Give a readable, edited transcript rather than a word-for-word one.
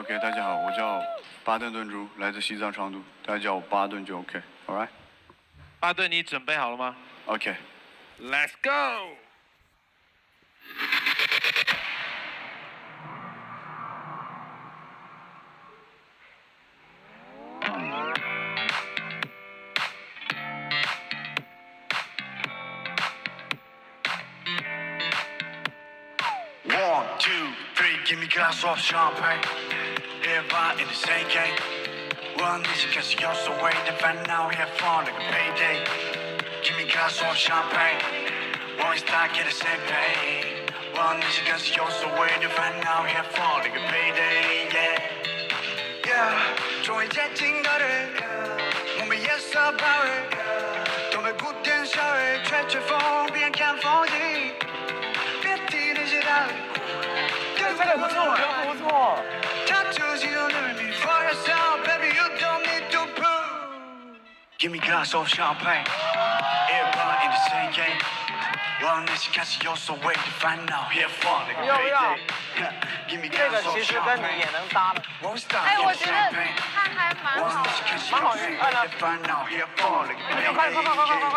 OK， 大家好，我叫巴顿炖猪，来自西藏成都，大家叫我巴顿就 OK。All right。巴顿，你准备好了吗 OK。Let's go。1, 2, 3, give me glass of champagne. Everybody in the same game. One is because you're so waiting for now, have fun like a payday. Give me glass of champagne. One is stuck in the same pain. One is because you're so waiting for now, have fun like a payday. Yeah, yeah. 终于接近到的人，我们夜色包围，东北古典小味，吹吹风，边看风景。别提那些道理。这个不错，不错。他就是有那么 me for yourself, baby, you don't need to prove. Give me glass of champagne. Everybody in the same game. One is because you're so way to find out, have fun like a payday. Give me glass of champagne. 这个其实跟你也能搭的。哎，我觉得他还蛮好的，蛮好看的。快快快快快快快！